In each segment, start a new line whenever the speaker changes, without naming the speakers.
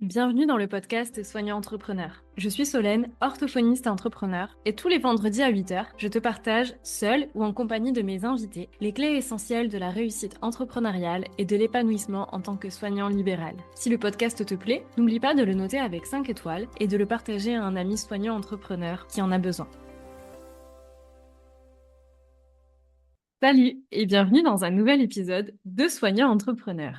Bienvenue dans le podcast Soignant Entrepreneur. Je suis Solène, orthophoniste et entrepreneur, et tous les vendredis à 8h, je te partage, seule ou en compagnie de mes invités, les clés essentielles de la réussite entrepreneuriale et de l'épanouissement en tant que soignant libéral. Si le podcast te plaît, n'oublie pas de le noter avec 5 étoiles et de le partager à un ami soignant entrepreneur qui en a besoin. Salut et bienvenue dans un nouvel épisode de Soignant Entrepreneur.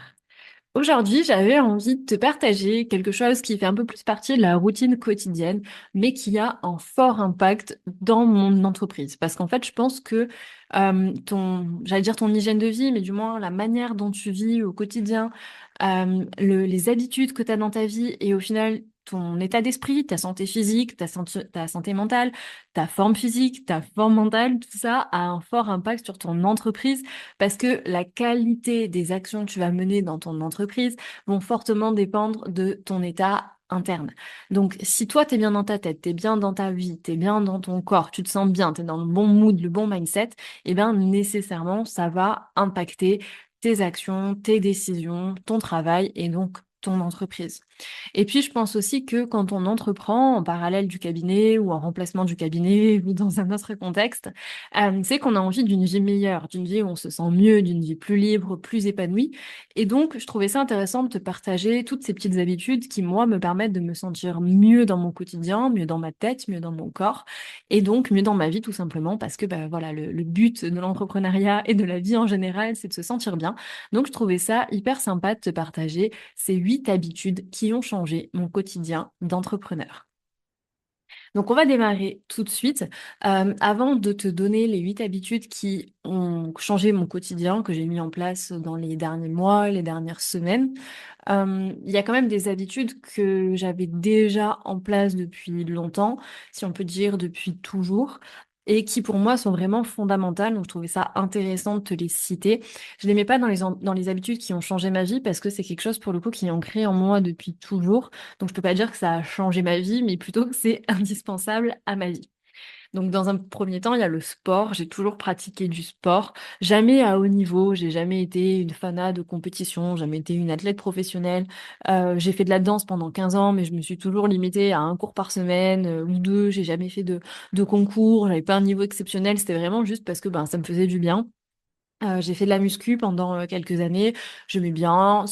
Aujourd'hui, j'avais envie de te partager quelque chose qui fait un peu plus partie de la routine quotidienne, mais qui a un fort impact dans mon entreprise. Parce qu'en fait, je pense que j'allais dire ton hygiène de vie, mais du moins la manière dont tu vis au quotidien, les habitudes que tu as dans ta vie et au final ton état d'esprit, ta santé physique, ta santé mentale, ta forme physique, ta forme mentale, tout ça a un fort impact sur ton entreprise parce que la qualité des actions que tu vas mener dans ton entreprise vont fortement dépendre de ton état interne. Donc, si toi, tu es bien dans ta tête, tu es bien dans ta vie, tu es bien dans ton corps, tu te sens bien, tu es dans le bon mood, le bon mindset, eh bien, nécessairement, ça va impacter tes actions, tes décisions, ton travail et donc ton entreprise. Et puis, je pense aussi que quand on entreprend en parallèle du cabinet ou en remplacement du cabinet ou dans un autre contexte, c'est qu'on a envie d'une vie meilleure, d'une vie où on se sent mieux, d'une vie plus libre, plus épanouie. Et donc, je trouvais ça intéressant de te partager toutes ces petites habitudes qui, moi, me permettent de me sentir mieux dans mon quotidien, mieux dans ma tête, mieux dans mon corps et donc mieux dans ma vie tout simplement parce que bah, voilà, le but de l'entrepreneuriat et de la vie en général, c'est de se sentir bien. Donc, je trouvais ça hyper sympa de te partager ces 8 habitudes qui ont changé mon quotidien d'entrepreneur. Donc, on va démarrer tout de suite. Avant de te donner les 8 habitudes qui ont changé mon quotidien, que j'ai mis en place dans les derniers mois, les dernières semaines, il y a quand même des habitudes que j'avais déjà en place depuis longtemps, si on peut dire depuis toujours, et qui pour moi sont vraiment fondamentales. Donc je trouvais ça intéressant de te les citer. Je les mets pas dans les habitudes qui ont changé ma vie parce que c'est quelque chose pour le coup qui est ancré en moi depuis toujours. Donc je peux pas dire que ça a changé ma vie, mais plutôt que c'est indispensable à ma vie. Donc, dans un premier temps, il y a le sport. J'ai toujours pratiqué du sport. Jamais à haut niveau. J'ai jamais été une fanat de compétition. Jamais été une athlète professionnelle. J'ai fait de la danse pendant 15 ans, mais je me suis toujours limitée à un cours par semaine ou deux. J'ai jamais fait de concours. J'avais pas un niveau exceptionnel. C'était vraiment juste parce que ben, ça me faisait du bien. J'ai fait de la muscu pendant quelques années. J'aimais bien,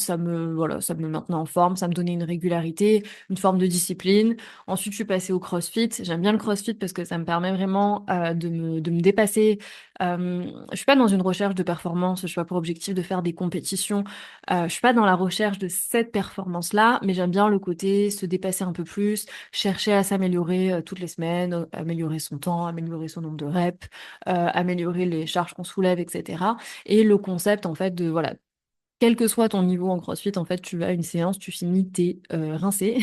voilà, ça me maintenait en forme, ça me donnait une régularité, une forme de discipline. Ensuite, je suis passée au CrossFit. J'aime bien le CrossFit parce que ça me permet vraiment de me dépasser. Je suis pas dans une recherche de performance. Je suis pas pour objectif de faire des compétitions. Je suis pas dans la recherche de cette performance-là, mais j'aime bien le côté se dépasser un peu plus, chercher à s'améliorer toutes les semaines, améliorer son temps, améliorer son nombre de reps, améliorer les charges qu'on soulève, etc. Et le concept, en fait, de, voilà, quel que soit ton niveau en CrossFit, en fait, tu vas à une séance, tu finis, t'es rincé.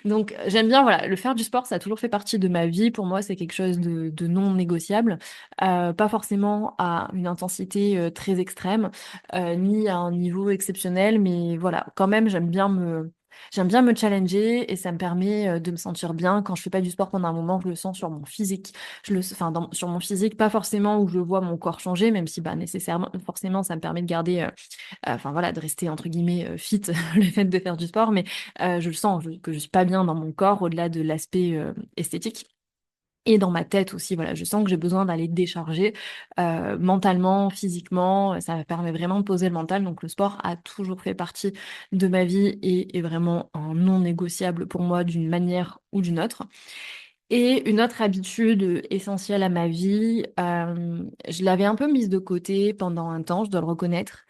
Donc, j'aime bien, voilà, le faire du sport, ça a toujours fait partie de ma vie. Pour moi, c'est quelque chose de non négociable. Pas forcément à une intensité très extrême, ni à un niveau exceptionnel, mais voilà, quand même, J'aime bien me challenger et ça me permet de me sentir bien. Quand je fais pas du sport pendant un moment, je le sens sur mon physique. Enfin, sur mon physique, pas forcément où je vois mon corps changer, même si bah, nécessairement, forcément, ça me permet de garder enfin voilà, de rester entre guillemets fit le fait de faire du sport, mais je le sens que je suis pas bien dans mon corps au-delà de l'aspect esthétique. Et dans ma tête aussi, voilà, je sens que j'ai besoin d'aller décharger mentalement, physiquement. Ça me permet vraiment de poser le mental. Donc le sport a toujours fait partie de ma vie et est vraiment un non négociable pour moi d'une manière ou d'une autre. Et une autre habitude essentielle à ma vie, je l'avais un peu mise de côté pendant un temps, je dois le reconnaître,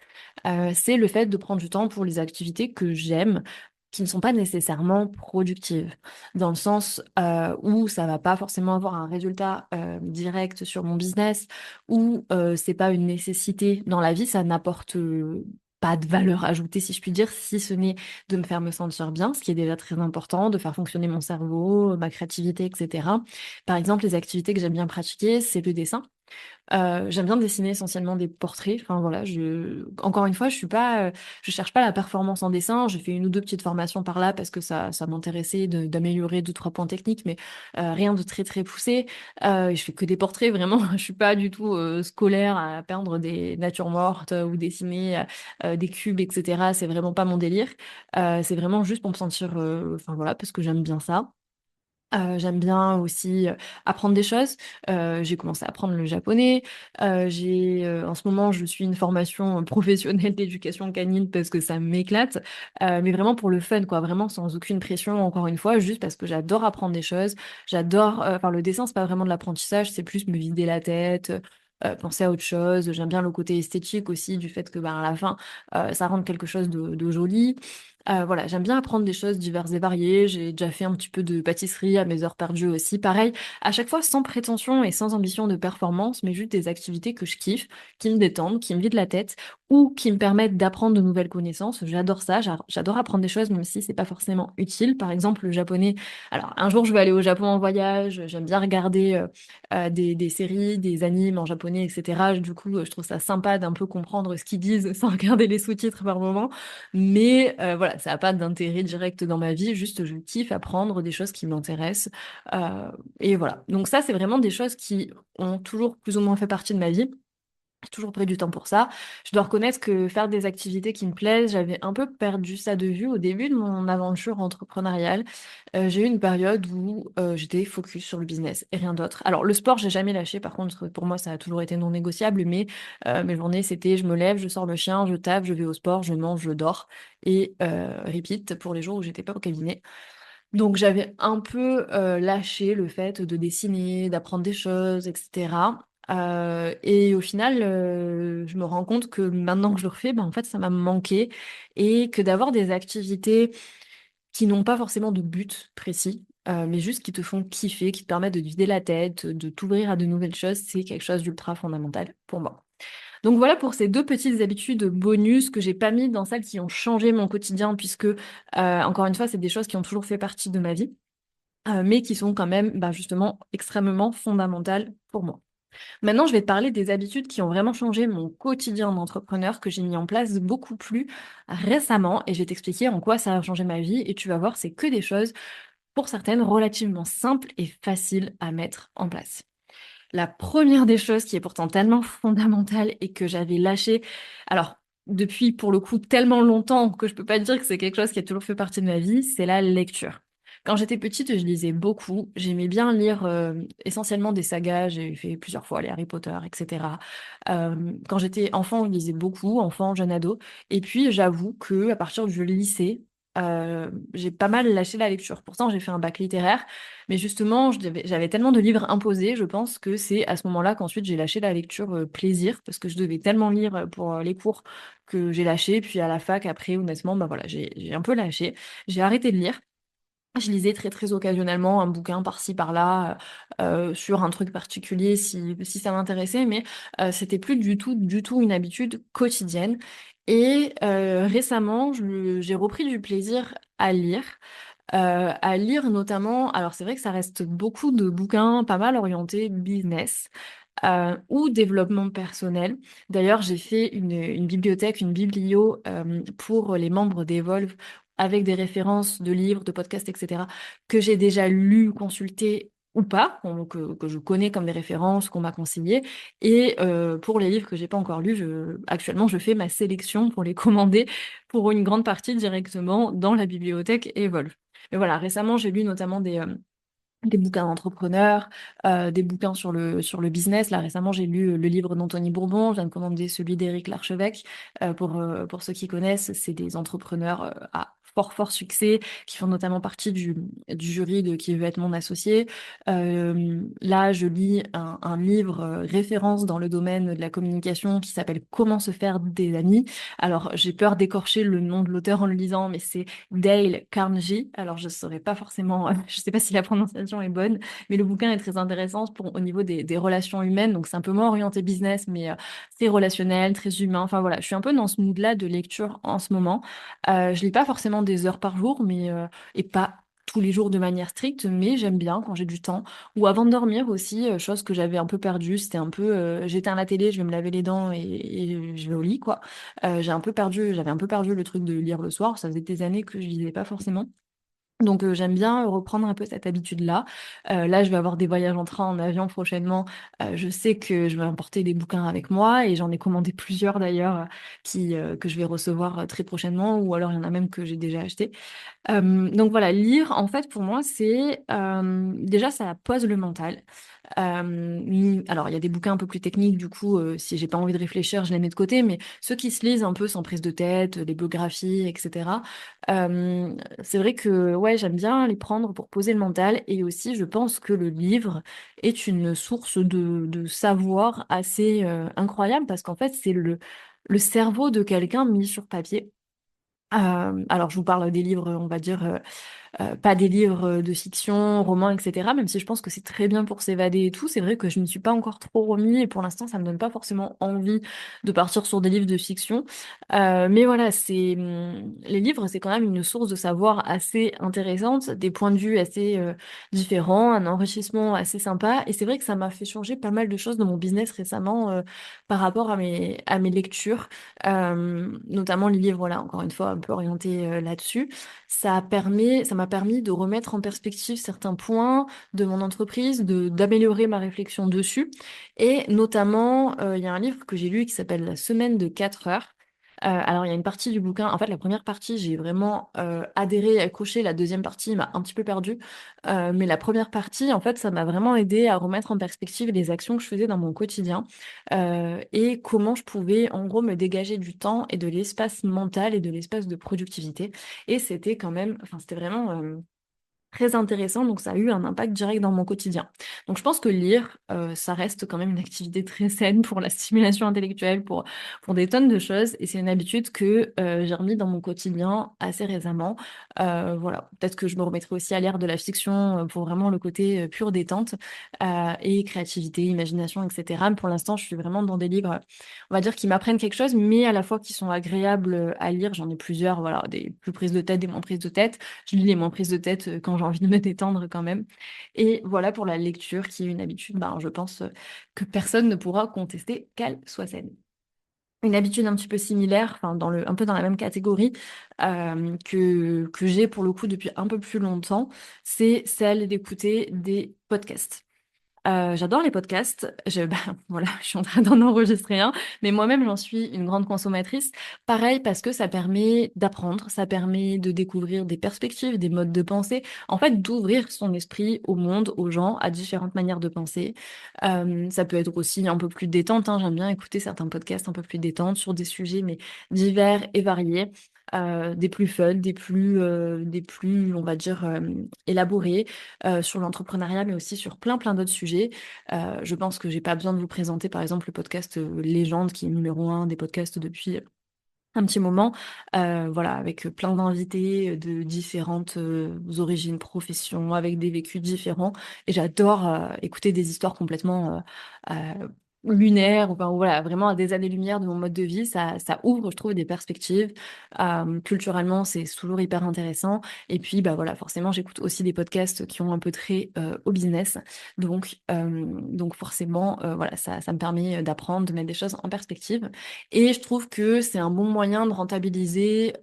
c'est le fait de prendre du temps pour les activités que j'aime, qui ne sont pas nécessairement productives, dans le sens où ça va pas forcément avoir un résultat direct sur mon business, ou c'est pas une nécessité dans la vie, ça n'apporte pas de valeur ajoutée, si je puis dire, si ce n'est de me faire me sentir bien, ce qui est déjà très important, de faire fonctionner mon cerveau, ma créativité, etc. Par exemple, les activités que j'aime bien pratiquer, c'est le dessin. J'aime bien dessiner essentiellement des portraits. Enfin voilà, encore une fois, je cherche pas la performance en dessin. J'ai fait une ou deux petites formations par là parce que ça m'intéressait d'améliorer deux, trois points techniques, mais rien de très très poussé. Et je fais que des portraits, vraiment. Je suis pas du tout scolaire à peindre des natures mortes ou dessiner des cubes, etc. C'est vraiment pas mon délire. C'est vraiment juste pour me sentir, enfin voilà, parce que j'aime bien ça. J'aime bien aussi apprendre des choses. J'ai commencé à apprendre le japonais. En ce moment, je suis une formation professionnelle d'éducation canine parce que ça m'éclate, mais vraiment pour le fun, quoi, vraiment sans aucune pression. Encore une fois, juste parce que j'adore apprendre des choses. J'adore. Enfin, le dessin, c'est pas vraiment de l'apprentissage, c'est plus me vider la tête. Penser à autre chose. J'aime bien le côté esthétique aussi du fait que à la fin, ça rende quelque chose de joli. Voilà, j'aime bien apprendre des choses diverses et variées. J'ai déjà fait un petit peu de pâtisserie à mes heures perdues aussi. Pareil, à chaque fois sans prétention et sans ambition de performance, mais juste des activités que je kiffe, qui me détendent, qui me vident la tête ou qui me permettent d'apprendre de nouvelles connaissances. J'adore ça. J'adore apprendre des choses, même si c'est pas forcément utile. Par exemple, le japonais. Alors, un jour, je vais aller au Japon en voyage. J'aime bien regarder des séries, des animes en japonais, etc. Du coup, je trouve ça sympa d'un peu comprendre ce qu'ils disent sans regarder les sous-titres par moment. Mais voilà, ça n'a pas d'intérêt direct dans ma vie, juste je kiffe apprendre des choses qui m'intéressent. Euh, et voilà. Donc ça, c'est vraiment des choses qui ont toujours plus ou moins fait partie de ma vie. J'ai toujours pris du temps pour ça. Je dois reconnaître que faire des activités qui me plaisent, j'avais un peu perdu ça de vue au début de mon aventure entrepreneuriale. J'ai eu une période où j'étais focus sur le business et rien d'autre. Alors le sport, j'ai jamais lâché. Par contre, pour moi, ça a toujours été non négociable. Mais mes journées, c'était je me lève, je sors le chien, je tape, je vais au sport, je mange, je dors et repeat pour les jours où j'étais pas au cabinet. Donc j'avais un peu lâché le fait de dessiner, d'apprendre des choses, etc. Et au final, je me rends compte que maintenant que je le refais, ben, en fait, ça m'a manqué et que d'avoir des activités qui n'ont pas forcément de but précis, mais juste qui te font kiffer, qui te permettent de te vider la tête, de t'ouvrir à de nouvelles choses, c'est quelque chose d'ultra fondamental pour moi. Donc voilà pour ces deux petites habitudes bonus que j'ai pas mis dans celles qui ont changé mon quotidien, puisque encore une fois, c'est des choses qui ont toujours fait partie de ma vie, mais qui sont quand même bah, justement extrêmement fondamentales pour moi. Maintenant, je vais te parler des habitudes qui ont vraiment changé mon quotidien d'entrepreneur, que j'ai mis en place beaucoup plus récemment, et je vais t'expliquer en quoi ça a changé ma vie, et tu vas voir, c'est que des choses, pour certaines, relativement simples et faciles à mettre en place. La première des choses qui est pourtant tellement fondamentale et que j'avais lâché, alors depuis pour le coup tellement longtemps que je peux pas dire que c'est quelque chose qui a toujours fait partie de ma vie, c'est la lecture. Quand j'étais petite, je lisais beaucoup. J'aimais bien lire essentiellement des sagas. J'ai fait plusieurs fois les Harry Potter, etc. Quand j'étais enfant, je lisais beaucoup, enfant, jeune ado. Et puis, j'avoue que à partir du lycée, j'ai pas mal lâché la lecture. Pourtant, j'ai fait un bac littéraire. Mais justement, j'avais tellement de livres imposés, je pense que c'est à ce moment-là qu'ensuite j'ai lâché la lecture plaisir, parce que je devais tellement lire pour les cours que j'ai lâché. Puis à la fac, après, honnêtement, bah voilà, j'ai un peu lâché. J'ai arrêté de lire. Je lisais très très occasionnellement un bouquin par-ci par-là sur un truc particulier si ça m'intéressait, mais c'était plus du tout une habitude quotidienne. Et récemment, j'ai repris du plaisir à lire notamment. Alors c'est vrai que ça reste beaucoup de bouquins, pas mal orientés business. Ou développement personnel. D'ailleurs, j'ai fait une bibliothèque, une biblio pour les membres d'Evolve avec des références de livres, de podcasts, etc., que j'ai déjà lus, consultés ou pas, que je connais comme des références, qu'on m'a conseillé. Et pour les livres que j'ai pas encore lus, actuellement, je fais ma sélection pour les commander pour une grande partie directement dans la bibliothèque Evolve. Mais voilà, récemment, j'ai lu notamment des bouquins d'entrepreneurs, des bouquins sur le business. Là, récemment, j'ai lu le livre d'Anthony Bourbon, je viens de commander celui d'Éric Larchevêque. Pour ceux qui connaissent, c'est des entrepreneurs à fort succès, qui font notamment partie du jury de Qui veut être mon associé. Là, je lis un livre référence dans le domaine de la communication qui s'appelle Comment se faire des amis. Alors, j'ai peur d'écorcher le nom de l'auteur en le lisant, mais c'est Dale Carnegie. Alors, je saurais pas forcément, je sais pas si la prononciation est bonne, mais le bouquin est très intéressant au niveau des relations humaines. Donc, c'est un peu moins orienté business, mais c'est relationnel, très humain. Enfin, voilà, je suis un peu dans ce mood-là de lecture en ce moment. Je lis pas forcément des heures par jour, mais et pas tous les jours de manière stricte, mais j'aime bien quand j'ai du temps. Ou avant de dormir aussi, chose que j'avais un peu perdue. C'était un peu, j'éteins la télé, je vais me laver les dents et je vais au lit, quoi. J'avais un peu perdu le truc de lire le soir. Ça faisait des années que je lisais pas forcément. Donc j'aime bien reprendre un peu cette habitude-là. Là, je vais avoir des voyages en train, en avion prochainement. Je sais que je vais emporter des bouquins avec moi et j'en ai commandé plusieurs d'ailleurs que je vais recevoir très prochainement ou alors il y en a même que j'ai déjà acheté. Donc voilà, lire, en fait, pour moi, déjà, ça pose le mental. Alors, il y a des bouquins un peu plus techniques, du coup, si j'ai pas envie de réfléchir, je les mets de côté, mais ceux qui se lisent un peu sans prise de tête, les biographies, etc., c'est vrai que ouais, j'aime bien les prendre pour poser le mental. Et aussi, je pense que le livre est une source de savoir assez incroyable parce qu'en fait, c'est le cerveau de quelqu'un mis sur papier. Alors, je vous parle des livres, on va dire, pas des livres de fiction, romans, etc. Même si je pense que c'est très bien pour s'évader et tout, c'est vrai que je m'y suis pas encore trop remis et pour l'instant ça me donne pas forcément envie de partir sur des livres de fiction. Mais voilà, les livres, c'est quand même une source de savoir assez intéressante, des points de vue assez différents, un enrichissement assez sympa. Et c'est vrai que ça m'a fait changer pas mal de choses dans mon business récemment par rapport à mes lectures, notamment les livres, là, encore une fois, un peu orientés là-dessus. Ça m'a permis de remettre en perspective certains points de mon entreprise, d'améliorer ma réflexion dessus. Et notamment, il y a un livre que j'ai lu qui s'appelle La semaine de 4 heures. Alors, il y a une partie du bouquin, en fait, la première partie, j'ai vraiment adhéré, accroché. La deuxième partie m'a un petit peu perdue. Mais la première partie, en fait, ça m'a vraiment aidé à remettre en perspective les actions que je faisais dans mon quotidien et comment je pouvais, en gros, me dégager du temps et de l'espace mental et de l'espace de productivité. Et c'était quand même, enfin, c'était vraiment très intéressant, donc ça a eu un impact direct dans mon quotidien. Donc je pense que lire, ça reste quand même une activité très saine pour la stimulation intellectuelle, pour des tonnes de choses, et c'est une habitude que j'ai remis dans mon quotidien assez récemment. Voilà, peut-être que je me remettrai aussi à lire de la fiction pour vraiment le côté pure détente et créativité, imagination, etc. Mais pour l'instant, je suis vraiment dans des livres, on va dire, qui m'apprennent quelque chose, mais à la fois qui sont agréables à lire. J'en ai plusieurs, voilà, des plus prises de tête, des moins prises de tête. Je lis les moins prises de tête quand j'ai envie de me détendre quand même. Et voilà pour la lecture, qui est une habitude, ben, je pense que personne ne pourra contester qu'elle soit saine. Une habitude un petit peu similaire, enfin un peu dans la même catégorie, que j'ai pour le coup depuis un peu plus longtemps, c'est celle d'écouter des podcasts. J'adore les podcasts. Bah, voilà, je suis en train d'en enregistrer un, mais moi-même, j'en suis une grande consommatrice. Pareil, parce que ça permet d'apprendre, ça permet de découvrir des perspectives, des modes de pensée, en fait, d'ouvrir son esprit au monde, aux gens, à différentes manières de penser. Ça peut être aussi un peu plus détente, hein. J'aime bien écouter certains podcasts un peu plus détente sur des sujets, mais divers et variés. Des plus fun, des plus, on va dire, élaborés sur l'entrepreneuriat, mais aussi sur plein d'autres sujets. Je pense que j'ai pas besoin de vous présenter, par exemple, le podcast Légende, qui est numéro un des podcasts depuis un petit moment, voilà, avec plein d'invités de différentes origines, professions, avec des vécus différents. Et j'adore écouter des histoires complètement lunaires, enfin voilà, vraiment à des années-lumière de mon mode de vie. Ça ouvre, je trouve, des perspectives. Culturellement, c'est toujours hyper intéressant. Et puis, bah voilà, forcément, j'écoute aussi des podcasts qui ont un peu trait au business. Donc forcément, voilà, ça me permet d'apprendre, de mettre des choses en perspective. Et je trouve que c'est un bon moyen de rentabiliser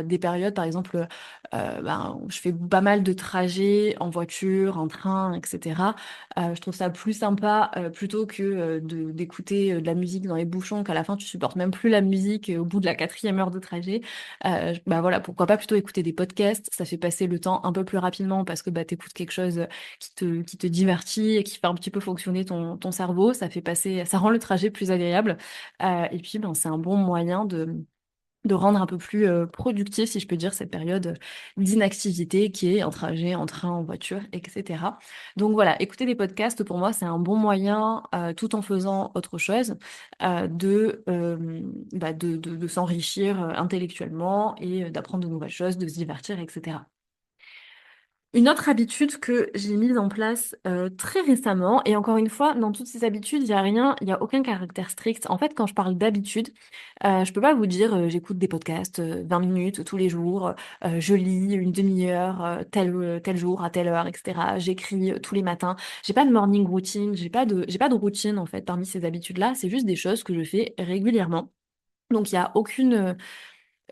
des périodes, par exemple, ben, je fais pas mal de trajets en voiture, en train, etc. Je trouve ça plus sympa plutôt que d'écouter de la musique dans les bouchons, qu'à la fin tu supportes même plus la musique au bout de la quatrième heure de trajet. Bah voilà, pourquoi pas plutôt écouter des podcasts, ça fait passer le temps un peu plus rapidement parce que bah, tu écoutes quelque chose qui te divertit et qui fait un petit peu fonctionner ton cerveau, ça rend le trajet plus agréable. Et puis, ben, c'est un bon moyen de rendre un peu plus productif, si je peux dire, cette période d'inactivité qui est en trajet, en train, en voiture, etc. Donc voilà, écouter des podcasts, pour moi, c'est un bon moyen, tout en faisant autre chose, de s'enrichir intellectuellement et d'apprendre de nouvelles choses, de se divertir, etc. Une autre habitude que j'ai mise en place très récemment, et encore une fois, dans toutes ces habitudes, il n'y a rien, il n'y a aucun caractère strict. En fait, quand je parle d'habitude, je peux pas vous dire j'écoute des podcasts 20 minutes tous les jours, je lis une demi-heure tel jour à telle heure, etc. J'écris tous les matins. J'ai pas de morning routine, j'ai pas de routine en fait parmi ces habitudes-là. C'est juste des choses que je fais régulièrement. Donc il y a aucune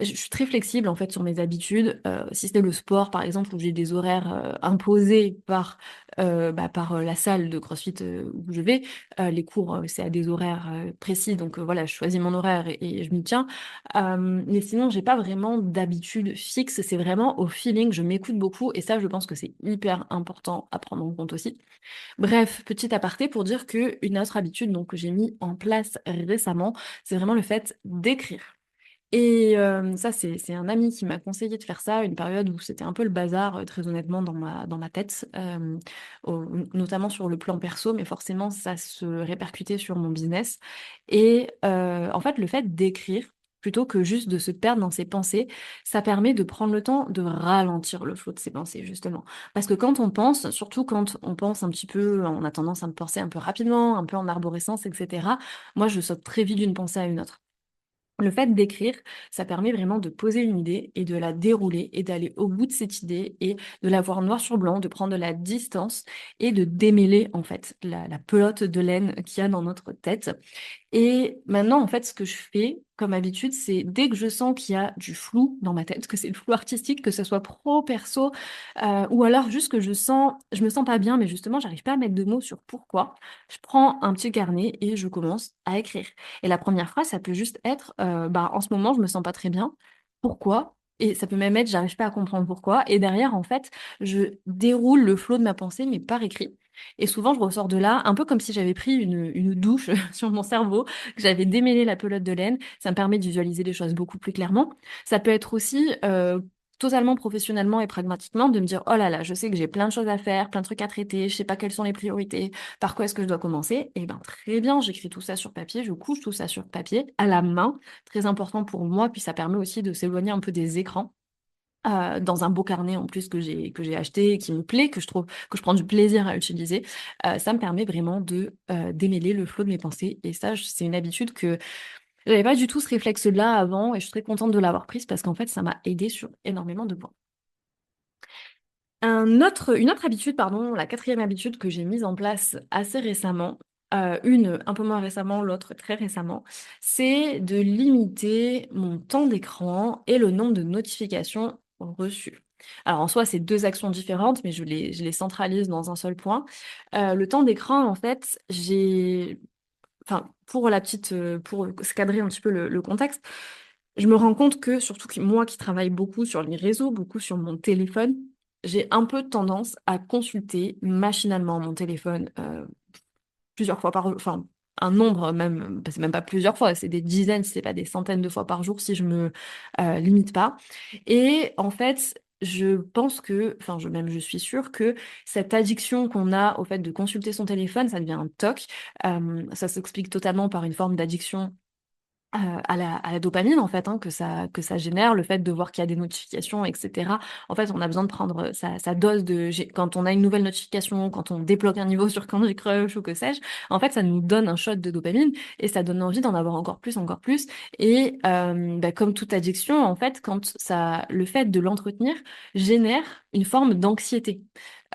je suis très flexible en fait sur mes habitudes. Si c'est le sport par exemple où j'ai des horaires imposés par la salle de CrossFit où je vais, les cours c'est à des horaires précis donc voilà je choisis mon horaire et je m'y tiens. Mais sinon j'ai pas vraiment d'habitude fixe. C'est vraiment au feeling. Je m'écoute beaucoup et ça je pense que c'est hyper important à prendre en compte aussi. Bref, petit aparté pour dire que une autre habitude donc que j'ai mis en place récemment, c'est vraiment le fait d'écrire. Et ça, c'est un ami qui m'a conseillé de faire ça, à une période où c'était un peu le bazar, très honnêtement, dans ma tête, notamment sur le plan perso, mais forcément, ça se répercutait sur mon business. Et en fait, le fait d'écrire, plutôt que juste de se perdre dans ses pensées, ça permet de prendre le temps de ralentir le flot de ses pensées, justement. Parce que quand on pense, surtout quand on pense un petit peu, on a tendance à me penser un peu rapidement, un peu en arborescence, etc. Moi, je saute très vite d'une pensée à une autre. Le fait d'écrire, ça permet vraiment de poser une idée et de la dérouler et d'aller au bout de cette idée et de la voir noir sur blanc, de prendre de la distance et de démêler en fait la pelote de laine qu'il y a dans notre tête. Et maintenant, en fait, ce que je fais comme habitude, c'est dès que je sens qu'il y a du flou dans ma tête, que c'est le flou artistique, que ce soit pro, perso, ou alors juste que je me sens pas bien, mais justement, j'arrive pas à mettre de mots sur pourquoi, je prends un petit carnet et je commence à écrire. Et la première phrase, ça peut juste être, bah, en ce moment, je me sens pas très bien. Pourquoi? Et ça peut même être, j'arrive pas à comprendre pourquoi. Et derrière, en fait, je déroule le flot de ma pensée, mais par écrit. Et souvent, je ressors de là, un peu comme si j'avais pris une douche sur mon cerveau, que j'avais démêlé la pelote de laine. Ça me permet de visualiser les choses beaucoup plus clairement. Ça peut être aussi totalement professionnellement et pragmatiquement de me dire, oh là là, je sais que j'ai plein de choses à faire, plein de trucs à traiter, je sais pas quelles sont les priorités, par quoi est-ce que je dois commencer. Et ben très bien, j'écris tout ça sur papier, je couche tout ça sur papier à la main, très important pour moi, puis ça permet aussi de s'éloigner un peu des écrans dans un beau carnet en plus que j'ai acheté et qui me plaît, que je trouve que je prends du plaisir à utiliser, ça me permet vraiment de démêler le flot de mes pensées. Et ça, c'est une habitude que j'avais pas du tout ce réflexe-là avant et je suis très contente de l'avoir prise parce qu'en fait, ça m'a aidé sur énormément de points. Une autre habitude, pardon, la quatrième habitude que j'ai mise en place assez récemment, une un peu moins récemment, l'autre très récemment, c'est de limiter mon temps d'écran et le nombre de notifications reçues. Alors en soi, c'est deux actions différentes, mais je les centralise dans un seul point. Le temps d'écran, en fait, enfin, pour se cadrer un petit peu le contexte, je me rends compte que, surtout que moi qui travaille beaucoup sur les réseaux, beaucoup sur mon téléphone, j'ai un peu tendance à consulter machinalement mon téléphone plusieurs fois par jour, enfin un nombre même, c'est même pas plusieurs fois, c'est des dizaines, si c'est pas des centaines de fois par jour si je me limite pas. Et en fait, je pense que, enfin je suis sûre que cette addiction qu'on a au fait de consulter son téléphone, ça devient un toc. Ça s'explique totalement par une forme d'addiction à la dopamine en fait hein, que ça génère, le fait de voir qu'il y a des notifications, etc. En fait, on a besoin de prendre sa dose quand on a une nouvelle notification, quand on débloque un niveau sur Candy Crush ou que sais-je, en fait, ça nous donne un shot de dopamine et ça donne envie d'en avoir encore plus, encore plus. Et bah, comme toute addiction, en fait, le fait de l'entretenir génère une forme d'anxiété.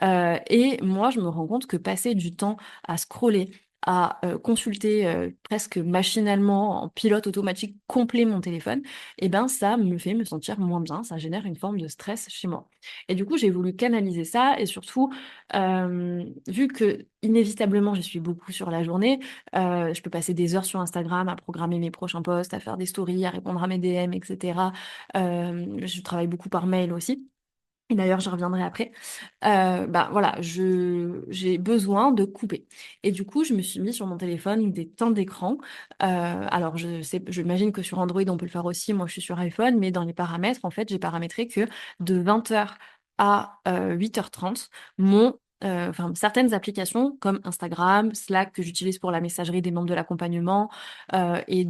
Et moi, je me rends compte que passer du temps à scroller, à consulter presque machinalement en pilote automatique complet mon téléphone, et ben ça me fait me sentir moins bien, ça génère une forme de stress chez moi. Et du coup, j'ai voulu canaliser ça et surtout, vu que inévitablement je suis beaucoup sur la journée, je peux passer des heures sur Instagram à programmer mes prochains posts, à faire des stories, à répondre à mes DM, etc. Je travaille beaucoup par mail aussi. Et d'ailleurs, j'y reviendrai après. Bah voilà, j'ai besoin de couper. Et du coup, je me suis mis sur mon téléphone des temps d'écran. Alors, j'imagine que sur Android, on peut le faire aussi. Moi, je suis sur iPhone, mais dans les paramètres, en fait, j'ai paramétré que de 20h à 8h30, certaines applications comme Instagram, Slack que j'utilise pour la messagerie des membres de l'accompagnement et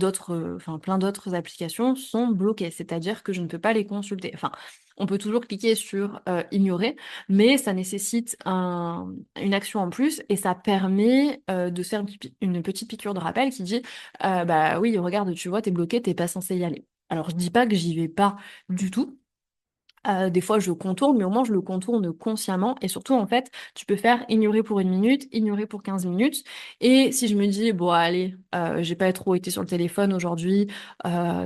plein d'autres applications sont bloquées. C'est-à-dire que je ne peux pas les consulter. Enfin, On peut toujours cliquer sur ignorer, mais ça nécessite une action en plus et ça permet de faire une petite piqûre de rappel qui dit bah oui, regarde, tu vois, t'es bloqué, t'es pas censé y aller. Alors je dis pas que j'y vais pas du tout. Des fois, je contourne, mais au moins, je le contourne consciemment. Et surtout, en fait, tu peux faire ignorer pour 1 minute, ignorer pour 15 minutes. Et si je me dis, bon, allez, j'ai pas trop été sur le téléphone aujourd'hui,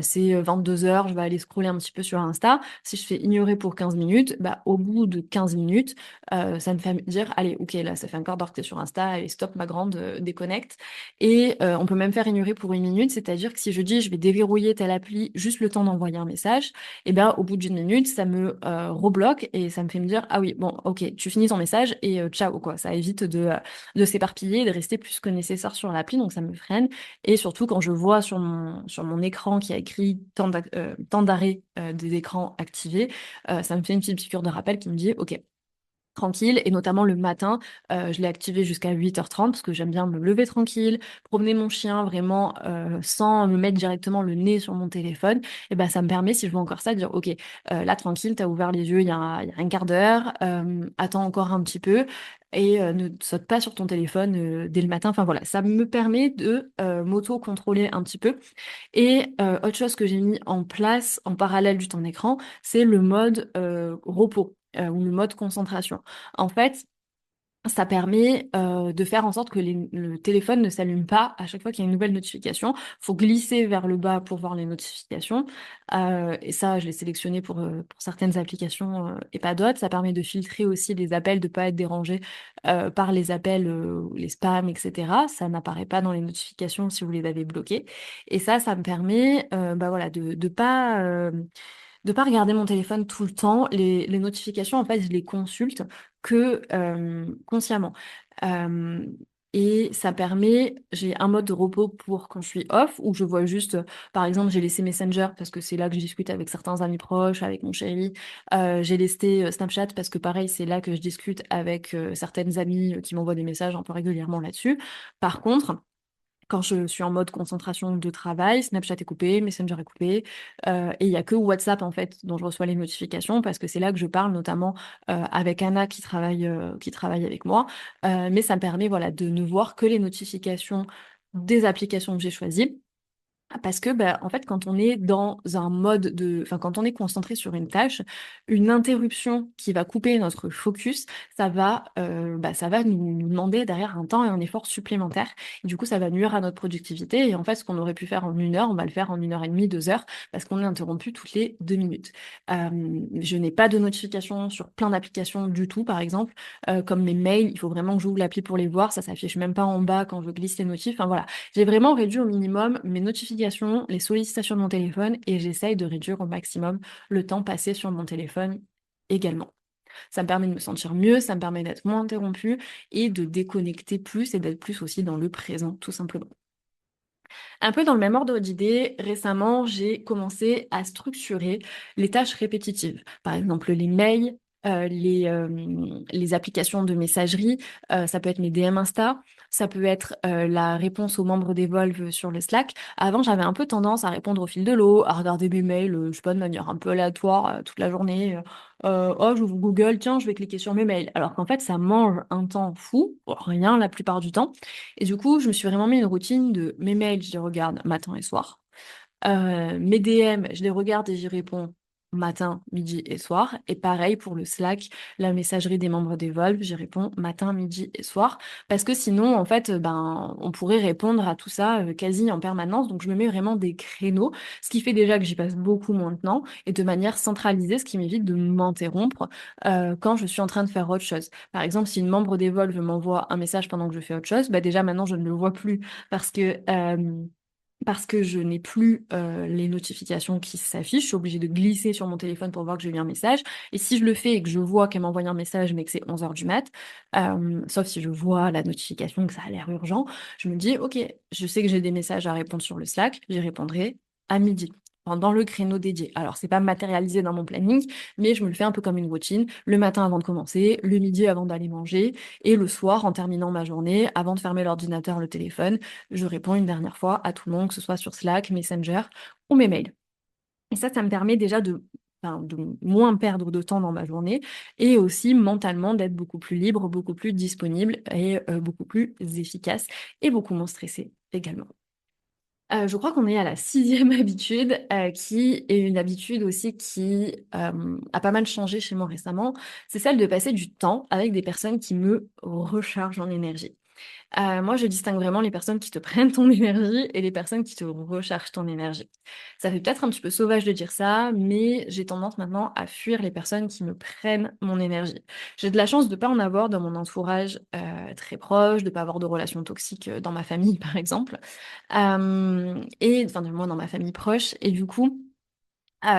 c'est 22 heures, je vais aller scroller un petit peu sur Insta. Si je fais ignorer pour 15 minutes, bah, au bout de 15 minutes, ça me fait dire, allez, ok, là, ça fait un quart d'heure que t'es sur Insta, allez, stop, ma grande, déconnecte. Et on peut même faire ignorer pour 1 minute, c'est-à-dire que si je dis, je vais déverrouiller telle appli, juste le temps d'envoyer un message, et bien au bout d'1 minute, ça me rebloque et ça me fait me dire ah oui, bon, ok, tu finis ton message et ciao quoi. Ça évite de s'éparpiller et de rester plus que nécessaire sur l'appli, donc ça me freine. Et surtout quand je vois sur mon écran qui a écrit temps d'arrêt des écrans activés, ça me fait une petite piqûre de rappel qui me dit ok, tranquille, et notamment le matin, je l'ai activé jusqu'à 8h30 parce que j'aime bien me lever tranquille, promener mon chien vraiment sans me mettre directement le nez sur mon téléphone. Et ben ça me permet, si je vois encore ça, de dire ok, là tranquille, t'as ouvert les yeux il y a un quart d'heure, attends encore un petit peu et ne saute pas sur ton téléphone dès le matin. Enfin voilà, ça me permet de m'auto-contrôler un petit peu. Et autre chose que j'ai mis en place en parallèle du temps d'écran, c'est le mode repos ou le mode concentration. En fait, ça permet de faire en sorte que le téléphone ne s'allume pas à chaque fois qu'il y a une nouvelle notification. Faut glisser vers le bas pour voir les notifications. Et ça, je l'ai sélectionné pour certaines applications et pas d'autres. Ça permet de filtrer aussi les appels, de pas être dérangé par les appels, les spams, etc. Ça n'apparaît pas dans les notifications si vous les avez bloqués. Et ça me permet bah voilà, de pas regarder mon téléphone tout le temps. Les notifications, en fait, je les consulte que consciemment. Euh, et ça permet, j'ai un mode de repos pour quand je suis off, où je vois juste, par exemple, j'ai laissé Messenger parce que c'est là que je discute avec certains amis proches, avec mon chéri. J'ai laissé Snapchat parce que pareil, c'est là que je discute avec certaines amies qui m'envoient des messages un peu régulièrement là-dessus. Par contre, quand je suis en mode concentration de travail, Snapchat est coupé, Messenger est coupé, et il y a que WhatsApp en fait dont je reçois les notifications parce que c'est là que je parle notamment avec Anna qui travaille avec moi. Mais ça me permet voilà de ne voir que les notifications des applications que j'ai choisies. Parce que, bah, en fait, quand on est dans un enfin, quand on est concentré sur une tâche, une interruption qui va couper notre focus, ça va nous demander derrière un temps et un effort supplémentaire. Et du coup, ça va nuire à notre productivité. Et en fait, ce qu'on aurait pu faire en 1 heure, on va le faire en 1 heure et demie, 2 heures, parce qu'on est interrompu toutes les 2 minutes. Je n'ai pas de notification sur plein d'applications du tout, par exemple, comme mes mails. Il faut vraiment que j'ouvre l'appli pour les voir. Ça s'affiche même pas en bas quand je glisse les notifs. Enfin voilà. J'ai vraiment réduit au minimum mes notifications, les sollicitations de mon téléphone et j'essaye de réduire au maximum le temps passé sur mon téléphone également. Ça me permet de me sentir mieux, ça me permet d'être moins interrompue et de déconnecter plus et d'être plus aussi dans le présent, tout simplement. Un peu dans le même ordre d'idée, récemment, j'ai commencé à structurer les tâches répétitives. Par exemple, les mails, les applications de messagerie, ça peut être mes DM Insta, ça peut être la réponse aux membres d'Evolve sur le Slack. Avant, j'avais un peu tendance à répondre au fil de l'eau, à regarder mes mails, je sais pas, de manière un peu aléatoire toute la journée. Oh, j'ouvre Google, tiens, je vais cliquer sur mes mails. Alors qu'en fait, ça mange un temps fou, rien la plupart du temps. Et du coup, je me suis vraiment mis une routine de mes mails, je les regarde matin et soir. Mes DM, je les regarde et j'y réponds matin, midi et soir. Et pareil pour le Slack, la messagerie des membres d'Evolve, j'y réponds matin, midi et soir. Parce que sinon, en fait, ben, on pourrait répondre à tout ça quasi en permanence. Donc, je me mets vraiment des créneaux, ce qui fait déjà que j'y passe beaucoup moins de temps et de manière centralisée, ce qui m'évite de m'interrompre quand je suis en train de faire autre chose. Par exemple, si une membre d'Evolve m'envoie un message pendant que je fais autre chose, bah déjà maintenant, je ne le vois plus parce que parce que je n'ai plus les notifications qui s'affichent. Je suis obligée de glisser sur mon téléphone pour voir que j'ai eu un message. Et si je le fais et que je vois qu'elle m'a envoyé un message, mais que c'est 11 heures du mat, sauf si je vois la notification que ça a l'air urgent, je me dis, OK, je sais que j'ai des messages à répondre sur le Slack, j'y répondrai à midi, pendant le créneau dédié. Alors, c'est pas matérialisé dans mon planning, mais je me le fais un peu comme une routine, le matin avant de commencer, le midi avant d'aller manger, et le soir en terminant ma journée, avant de fermer l'ordinateur, le téléphone, je réponds une dernière fois à tout le monde, que ce soit sur Slack, Messenger ou mes mails. Et ça me permet déjà de enfin, de moins perdre de temps dans ma journée et aussi mentalement d'être beaucoup plus libre, beaucoup plus disponible et beaucoup plus efficace et beaucoup moins stressée également. Je crois qu'on est à la sixième habitude, qui est une habitude aussi qui, a pas mal changé chez moi récemment. C'est celle de passer du temps avec des personnes qui me rechargent en énergie. Moi, je distingue vraiment les personnes qui te prennent ton énergie et les personnes qui te rechargent ton énergie. Ça fait peut-être un petit peu sauvage de dire ça, mais j'ai tendance maintenant à fuir les personnes qui me prennent mon énergie. J'ai de la chance de pas en avoir dans mon entourage, très proche, de pas avoir de relations toxiques, dans ma famille, par exemple. Et enfin, du moins dans ma famille proche et du coup,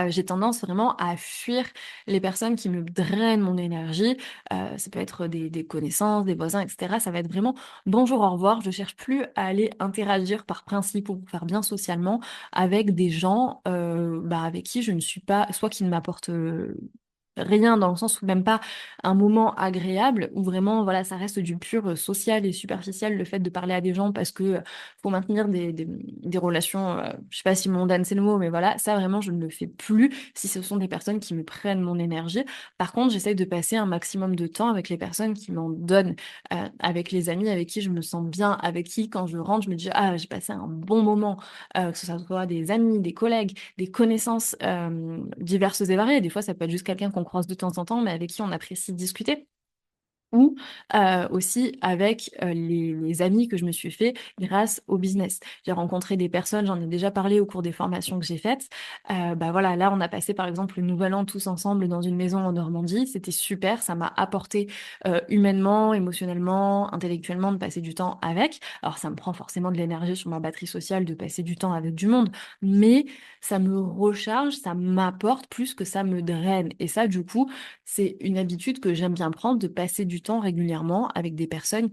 j'ai tendance vraiment à fuir les personnes qui me drainent mon énergie. Ça peut être des connaissances, des voisins et cetera. Ça va être vraiment: «Bonjour, au revoir». Je cherche plus à aller interagir par principe ou pour faire bien socialement avec des gens, bah, avec qui je ne suis pas soit qui ne m'apportent, rien dans le sens où même pas un moment agréable, où vraiment, voilà, ça reste du pur, social et superficiel, le fait de parler à des gens parce que, faut maintenir des relations, je sais pas si mondaines c'est le mot, mais voilà, ça vraiment je ne le fais plus si ce sont des personnes qui me prennent mon énergie. Par contre, j'essaye de passer un maximum de temps avec les personnes qui m'en donnent, avec les amis avec qui je me sens bien, avec qui quand je rentre, je me dis: «Ah, j'ai passé un bon moment», que ce soit des amis, des collègues, des connaissances, diverses et variées. Des fois, ça peut être juste quelqu'un qu'on croise de temps en temps, mais avec qui on apprécie discuter. Ou, aussi avec, les amis que je me suis fait grâce au business. J'ai rencontré des personnes, j'en ai déjà parlé au cours des formations que j'ai faites. Bah, voilà, là, on a passé, par exemple, le nouvel an tous ensemble dans une maison en Normandie. C'était super, ça m'a apporté, humainement, émotionnellement, intellectuellement de passer du temps avec. Alors ça me prend forcément de l'énergie sur ma batterie sociale de passer du temps avec du monde, mais ça me recharge, ça m'apporte plus que ça me draine et ça, du coup, c'est une habitude que j'aime bien prendre, de passer du temps régulièrement avec des personnes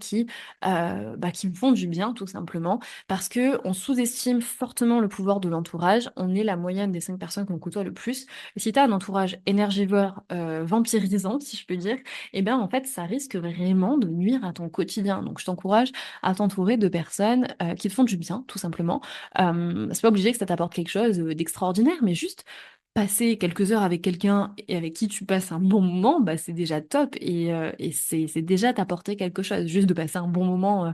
bah, qui me font du bien tout simplement. Parce que on sous-estime fortement le pouvoir de l'entourage. On est la moyenne des 5 personnes qu'on côtoie le plus. Et si tu as un entourage énergivore, vampirisant, si je peux dire, eh ben, en fait, ça risque vraiment de nuire à ton quotidien. Donc je t'encourage à t'entourer de personnes, qui te font du bien, tout simplement. C'est pas obligé que ça t'apporte quelque chose, d'extraordinaire, mais juste passer quelques heures avec quelqu'un et avec qui tu passes un bon moment, bah, c'est déjà top et c'est déjà t'apporter quelque chose, juste de passer un bon moment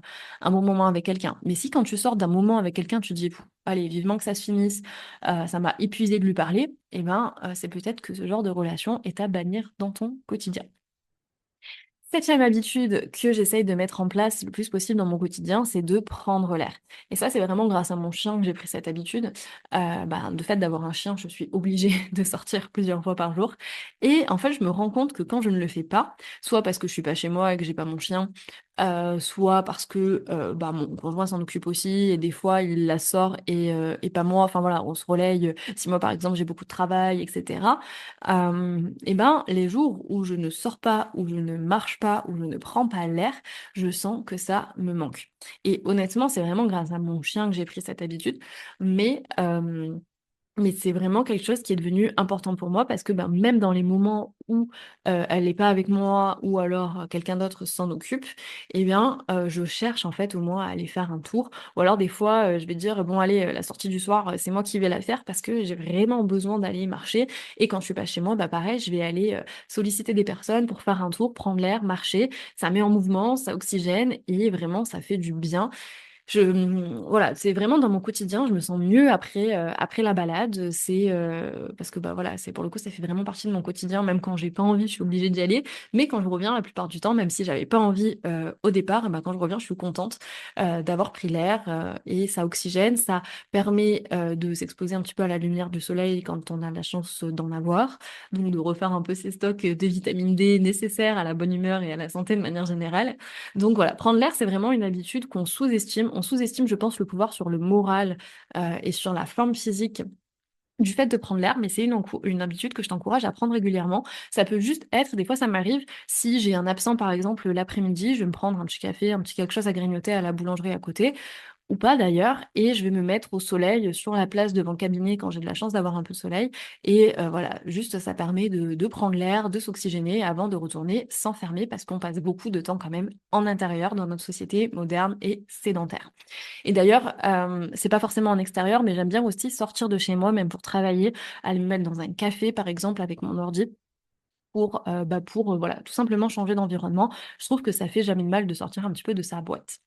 avec quelqu'un. Mais si quand tu sors d'un moment avec quelqu'un, tu te dis: «Allez, vivement que ça se finisse, ça m'a épuisé de lui parler», et ben, c'est peut-être que ce genre de relation est à bannir dans ton quotidien. Septième habitude que j'essaye de mettre en place le plus possible dans mon quotidien, c'est de prendre l'air. Et ça, c'est vraiment grâce à mon chien que j'ai pris cette habitude. Bah, de fait d'avoir un chien, je suis obligée de sortir plusieurs fois par jour. Et en fait, je me rends compte que quand je ne le fais pas, soit parce que je suis pas chez moi et que j'ai pas mon chien, soit parce que bah, mon conjoint s'en occupe aussi et des fois il la sort et pas moi. Enfin voilà, on se relaye. Si moi par exemple j'ai beaucoup de travail, etc. Et ben, les jours où je ne sors pas, où je ne marche pas, où je ne prends pas l'air, je sens que ça me manque. Et honnêtement, c'est vraiment grâce à mon chien que j'ai pris cette habitude. Mais, mais c'est vraiment quelque chose qui est devenu important pour moi parce que, ben, même dans les moments où, elle est pas avec moi ou alors, quelqu'un d'autre s'en occupe et bien, je cherche en fait au moins à aller faire un tour ou alors des fois, je vais dire: «Bon allez, la sortie du soir, c'est moi qui vais la faire» parce que j'ai vraiment besoin d'aller marcher et quand je suis pas chez moi, bah, pareil, je vais aller, solliciter des personnes pour faire un tour, prendre l'air, marcher. Ça met en mouvement, ça oxygène et vraiment ça fait du bien. Voilà, c'est vraiment dans mon quotidien, je me sens mieux après la balade, c'est, parce que, bah, voilà, c'est pour le coup, ça fait vraiment partie de mon quotidien, même quand j'ai pas envie, je suis obligée d'y aller. Mais quand je reviens, la plupart du temps, même si j'avais pas envie, au départ, bah, quand je reviens, je suis contente, d'avoir pris l'air, et ça oxygène, ça permet, de s'exposer un petit peu à la lumière du soleil quand on a la chance, d'en avoir. Donc de refaire un peu ses stocks, de vitamine D nécessaires à la bonne humeur et à la santé de manière générale. Donc voilà, prendre l'air, c'est vraiment une habitude qu'on sous-estime. On sous-estime, je pense, le pouvoir sur le moral, et sur la forme physique du fait de prendre l'air, mais c'est une habitude que je t'encourage à prendre régulièrement. Ça peut juste être des fois ça m'arrive, si j'ai un absent par exemple l'après-midi, je vais me prendre un petit café, un petit quelque chose à grignoter à la boulangerie à côté ou pas d'ailleurs, et je vais me mettre au soleil sur la place devant le cabinet quand j'ai de la chance d'avoir un peu de soleil. Et voilà, juste ça permet de prendre l'air, de s'oxygéner avant de retourner s'enfermer parce qu'on passe beaucoup de temps quand même en intérieur dans notre société moderne et sédentaire. Et d'ailleurs, c'est pas forcément en extérieur, mais j'aime bien aussi sortir de chez moi, même pour travailler, aller me mettre dans un café par exemple avec mon ordi pour voilà, tout simplement changer d'environnement. Je trouve que ça fait jamais de mal de sortir un petit peu de sa boîte.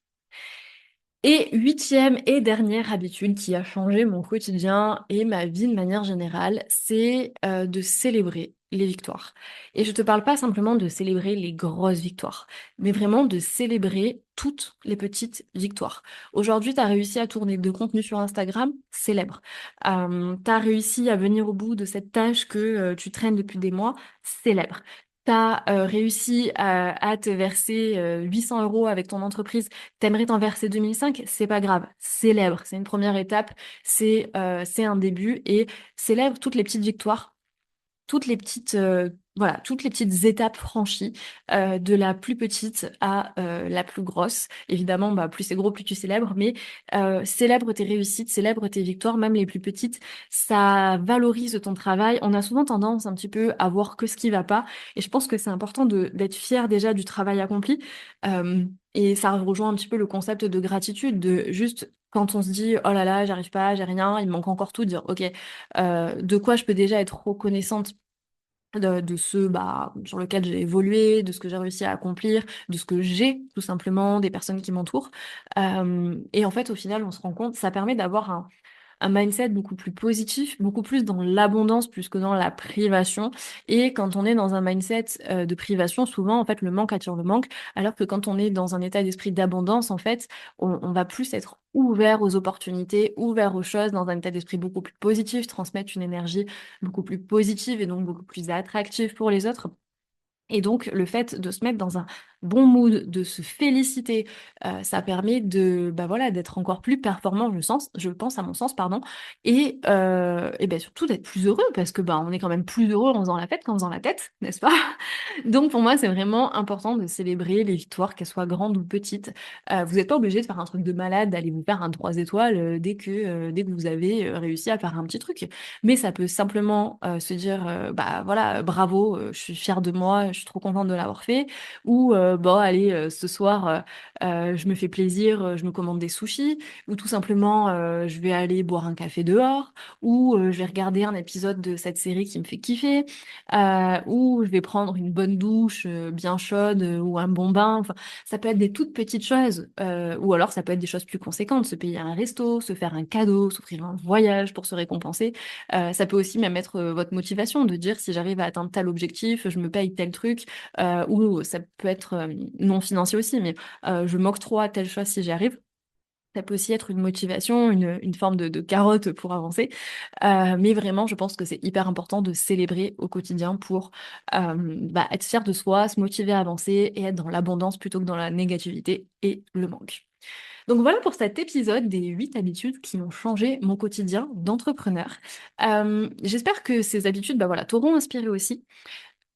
Et huitième et dernière habitude qui a changé mon quotidien et ma vie de manière générale, c'est de célébrer les victoires. Et je te parle pas simplement de célébrer les grosses victoires, mais vraiment de célébrer toutes les petites victoires. Aujourd'hui, tu as réussi à tourner 2 contenus sur Instagram, célèbre. Tu as réussi à venir au bout de cette tâche que tu traînes depuis des mois, célèbre. Tu as réussi à te verser 800 euros avec ton entreprise. T'aimerais t'en verser 2005, c'est pas grave. Célèbre, c'est une première étape, c'est un début et célèbre toutes les petites victoires, toutes les petites voilà, toutes les petites étapes franchies, de la plus petite à la plus grosse. Évidemment, bah, plus c'est gros, plus tu célèbres, mais célèbre tes réussites, célèbre tes victoires, même les plus petites. Ça valorise ton travail. On a souvent tendance un petit peu à voir que ce qui va pas, et je pense que c'est important d'être fier déjà du travail accompli. Euh, et ça rejoint un petit peu le concept de gratitude, de juste quand on se dit oh là là, j'arrive pas, j'ai rien, il me manque encore tout, dire ok, de quoi je peux déjà être reconnaissante de ce sur lequel j'ai évolué, de ce que j'ai réussi à accomplir, de ce que j'ai tout simplement, des personnes qui m'entourent. Et en fait, au final, on se rend compte, ça permet d'avoir un mindset beaucoup plus positif, beaucoup plus dans l'abondance plus que dans la privation. Et quand on est dans un mindset de privation, souvent, en fait, le manque attire le manque, alors que quand on est dans un état d'esprit d'abondance, en fait, on va plus être ouvert aux opportunités, ouvert aux choses, dans un état d'esprit beaucoup plus positif, transmettre une énergie beaucoup plus positive et donc beaucoup plus attractive pour les autres. Et donc, le fait de se mettre dans un bon mood, de se féliciter, ça permet voilà, d'être encore plus performant, je pense, à mon sens, pardon, et ben surtout d'être plus heureux, parce que on est quand même plus heureux en faisant la fête qu'en faisant la tête, n'est-ce pas? Donc pour moi, c'est vraiment important de célébrer les victoires, qu'elles soient grandes ou petites. Vous n'êtes pas obligé de faire un truc de malade, d'aller vous faire un 3 étoiles dès que vous avez réussi à faire un petit truc. Mais ça peut simplement se dire, bah voilà, bravo, je suis fière de moi, je suis trop contente de l'avoir fait. Ou bon, allez, ce soir, je me fais plaisir, je me commande des sushis. Ou tout simplement, je vais aller boire un café dehors. Ou je vais regarder un épisode de cette série qui me fait kiffer. Ou je vais prendre une bonne douche bien chaude ou un bon bain. Enfin, ça peut être des toutes petites choses. Ou alors ça peut être des choses plus conséquentes, se payer un resto, se faire un cadeau, s'offrir un voyage pour se récompenser. Ça peut aussi même être votre motivation de dire si j'arrive à atteindre tel objectif, je me paye tel truc. Ou ça peut être non financier aussi, mais je m'octroie telle chose si j'y arrive. Ça peut aussi être une motivation, une forme de carotte pour avancer. Mais vraiment, je pense que c'est hyper important de célébrer au quotidien pour être fier de soi, se motiver à avancer et être dans l'abondance plutôt que dans la négativité et le manque. Donc voilà pour cet épisode des 8 habitudes qui ont changé mon quotidien d'entrepreneur. J'espère que ces habitudes voilà, t'auront inspiré aussi.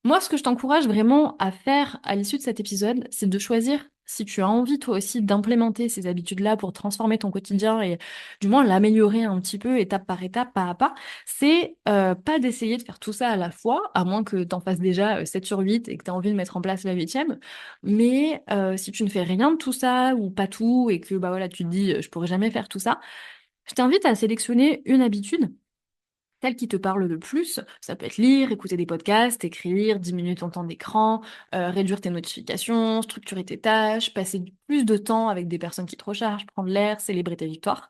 Moi, ce que je t'encourage vraiment à faire à l'issue de cet épisode, c'est de choisir, si tu as envie toi aussi d'implémenter ces habitudes-là pour transformer ton quotidien et du moins l'améliorer un petit peu étape par étape, pas à pas, c'est pas d'essayer de faire tout ça à la fois, à moins que tu en fasses déjà 7 sur 8 et que tu as envie de mettre en place la huitième. Mais si tu ne fais rien de tout ça ou pas tout et que voilà, tu te dis je pourrais jamais faire tout ça, je t'invite à sélectionner une habitude celle qui te parle le plus. Ça peut être lire, écouter des podcasts, écrire, diminuer ton temps d'écran, réduire tes notifications, structurer tes tâches, passer plus de temps avec des personnes qui te rechargent, prendre l'air, célébrer tes victoires.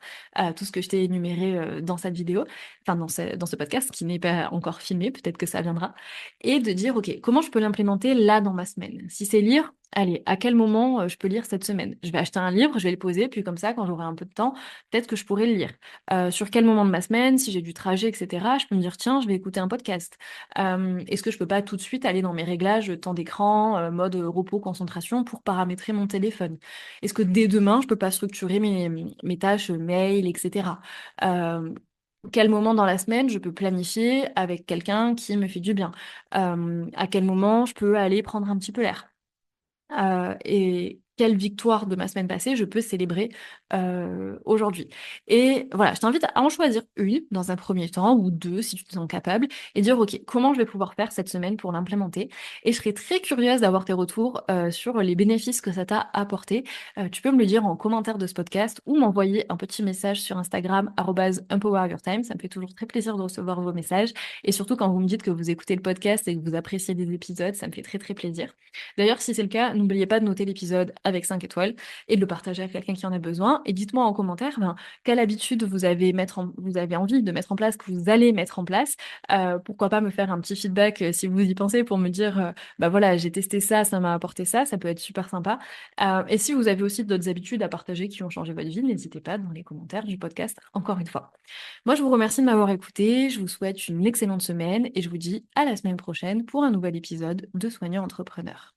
Tout ce que je t'ai énuméré dans cette vidéo, enfin dans ce podcast qui n'est pas encore filmé, peut-être que ça viendra. Et de dire, OK, comment je peux l'implémenter là dans ma semaine? Si c'est lire, allez, à quel moment je peux lire cette semaine? Je vais acheter un livre, je vais le poser, puis comme ça, quand j'aurai un peu de temps, peut-être que je pourrai le lire. Sur quel moment de ma semaine, si j'ai du trajet, etc., je peux me dire, tiens, je vais écouter un podcast. Est-ce que je peux pas tout de suite aller dans mes réglages, temps d'écran, mode repos, concentration, pour paramétrer mon téléphone? Est-ce que dès demain, je peux pas structurer mes tâches, mail, etc. Euh, Quel moment dans la semaine je peux planifier avec quelqu'un qui me fait du bien? À quel moment je peux aller prendre un petit peu l'air? Et quelle victoire de ma semaine passée je peux célébrer aujourd'hui. Et voilà, je t'invite à en choisir une dans un premier temps ou deux si tu te sens capable et dire ok, comment je vais pouvoir faire cette semaine pour l'implémenter. Et je serais très curieuse d'avoir tes retours sur les bénéfices que ça t'a apporté. Tu peux me le dire en commentaire de ce podcast ou m'envoyer un petit message sur Instagram @empoweryourtime. Ça me fait toujours très plaisir de recevoir vos messages et surtout quand vous me dites que vous écoutez le podcast et que vous appréciez des épisodes, ça me fait très très plaisir. D'ailleurs, si c'est le cas, n'oubliez pas de noter l'épisode avec 5 étoiles et de le partager à quelqu'un qui en a besoin. Et dites-moi en commentaire quelle habitude vous avez envie de mettre en place, que vous allez mettre en place. Pourquoi pas me faire un petit feedback si vous y pensez pour me dire, bah voilà, j'ai testé ça, ça m'a apporté ça peut être super sympa. Et si vous avez aussi d'autres habitudes à partager qui ont changé votre vie, n'hésitez pas dans les commentaires du podcast, encore une fois. Moi, je vous remercie de m'avoir écouté, je vous souhaite une excellente semaine et je vous dis à la semaine prochaine pour un nouvel épisode de Soignant Entrepreneur.